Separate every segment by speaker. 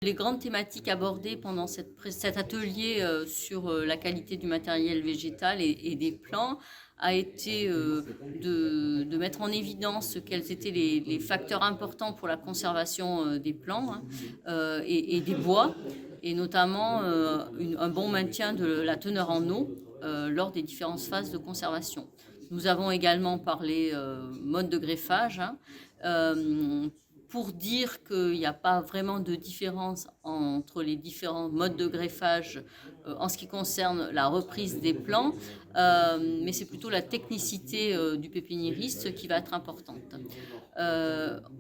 Speaker 1: Les grandes thématiques abordées pendant cet atelier sur la qualité du matériel végétal et des plants a été de mettre en évidence quels étaient les facteurs importants pour la conservation des plants et des bois, et notamment un bon maintien de la teneur en eau lors des différentes phases de conservation. Nous avons également parlé mode de greffage, pour dire qu'il n'y a pas vraiment de différence entre les différents modes de greffage en ce qui concerne la reprise des plants, mais c'est plutôt la technicité du pépiniériste qui va être importante.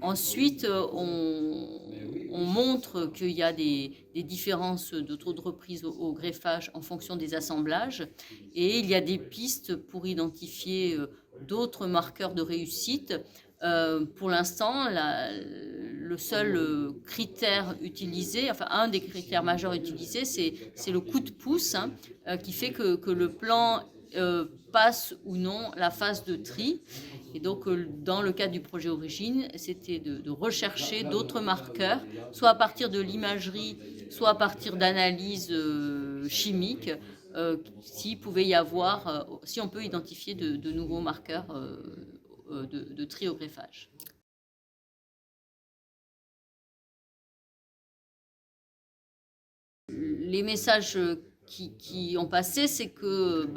Speaker 1: Ensuite, on montre qu'il y a des différences de taux de reprise au greffage en fonction des assemblages, et il y a des pistes pour identifier d'autres marqueurs de réussite. Pour l'instant, le seul critère utilisé, enfin un des critères majeurs utilisés, c'est le coup de pouce qui fait que le plan passe ou non la phase de tri. Et donc, dans le cadre du projet Origine, c'était de rechercher d'autres marqueurs, soit à partir de l'imagerie, soit à partir d'analyses chimiques, si on peut identifier de nouveaux marqueurs de tri au greffage. Les messages qui ont passé, c'est que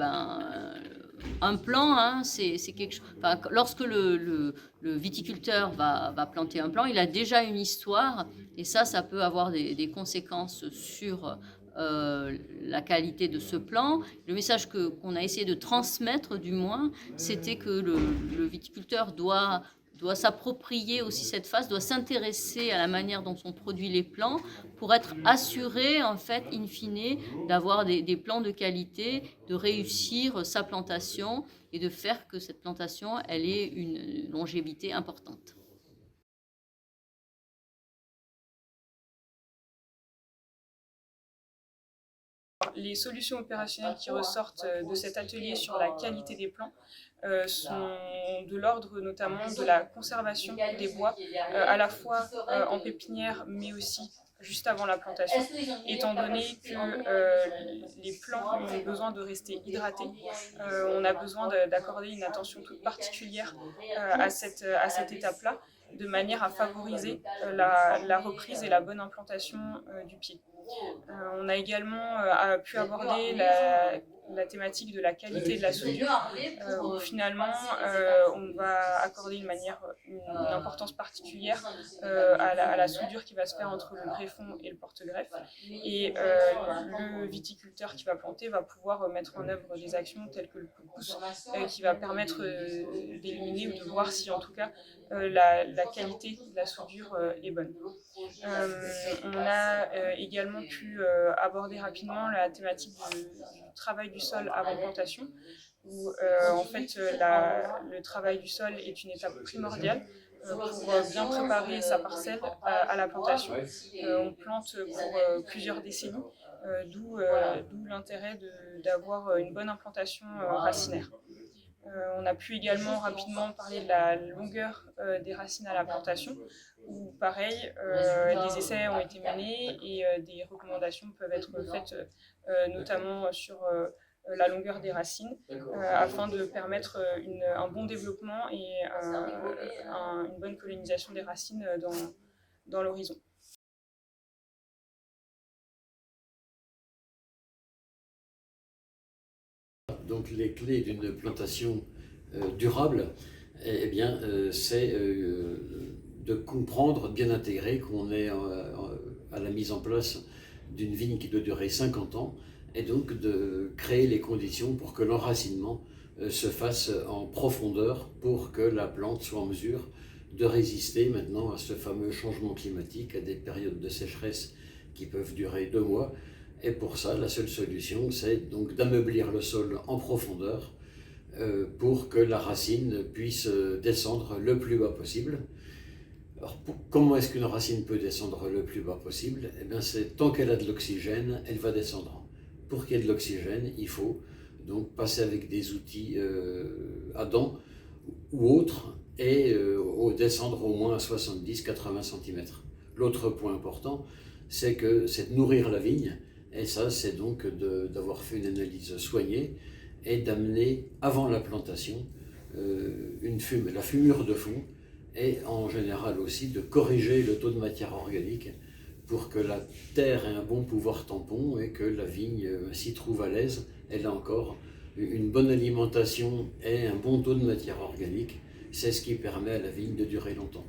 Speaker 1: un plan, c'est quelque chose. Enfin, lorsque le viticulteur va planter un plan, il a déjà une histoire, et ça peut avoir des conséquences sur la qualité de ce plan. Le message qu'on a essayé de transmettre, du moins, c'était que le viticulteur doit s'approprier aussi cette phase, doit s'intéresser à la manière dont sont produits les plants pour être assuré, en fait, in fine, d'avoir des plants de qualité, de réussir sa plantation et de faire que cette plantation, elle ait une longévité importante.
Speaker 2: Les solutions opérationnelles qui ressortent de cet atelier sur la qualité des plants sont de l'ordre notamment de la conservation des bois, à la fois en pépinière mais aussi juste avant la plantation, étant donné que les plants ont besoin de rester hydratés. On a besoin d'accorder une attention toute particulière à cette étape-là, de manière à favoriser la reprise et la bonne implantation du pied. On a également pu aborder la thématique de la qualité de la soudure, où finalement on va accorder une importance particulière à la soudure qui va se faire entre le greffon et le porte-greffe. Et le viticulteur qui va planter va pouvoir mettre en œuvre des actions telles que le coup de pouce, qui va permettre d'éliminer ou de voir si en tout cas la qualité de la soudure est bonne. On a également pu aborder rapidement la thématique du travail du sol avant plantation, où en fait le travail du sol est une étape primordiale pour bien préparer sa parcelle à la plantation. On plante pour plusieurs décennies, d'où l'intérêt d'avoir une bonne implantation racinaire. On a pu également rapidement parler de la longueur des racines à la plantation, où pareil, des essais ont été menés et des recommandations peuvent être faites, notamment sur la longueur des racines, afin de permettre un bon développement et une bonne colonisation des racines dans l'horizon.
Speaker 3: Donc les clés d'une plantation durable, eh bien, c'est de comprendre, de bien intégrer qu'on est à la mise en place d'une vigne qui doit durer 50 ans, et donc de créer les conditions pour que l'enracinement se fasse en profondeur pour que la plante soit en mesure de résister maintenant à ce fameux changement climatique, à des périodes de sécheresse qui peuvent durer 2 mois. Et pour ça, la seule solution, c'est donc d'ameublir le sol en profondeur pour que la racine puisse descendre le plus bas possible. Alors, comment est-ce qu'une racine peut descendre le plus bas possible? Eh bien, c'est tant qu'elle a de l'oxygène, elle va descendre. Pour qu'il y ait de l'oxygène, il faut donc passer avec des outils à dents ou autres et descendre au moins à 70-80 cm. L'autre point important, c'est de nourrir la vigne, et ça c'est donc d'avoir fait une analyse soignée et d'amener avant la plantation la fumure de fond, et en général aussi de corriger le taux de matière organique pour que la terre ait un bon pouvoir tampon et que la vigne s'y trouve à l'aise. Et là encore, une bonne alimentation et un bon taux de matière organique, c'est ce qui permet à la vigne de durer longtemps.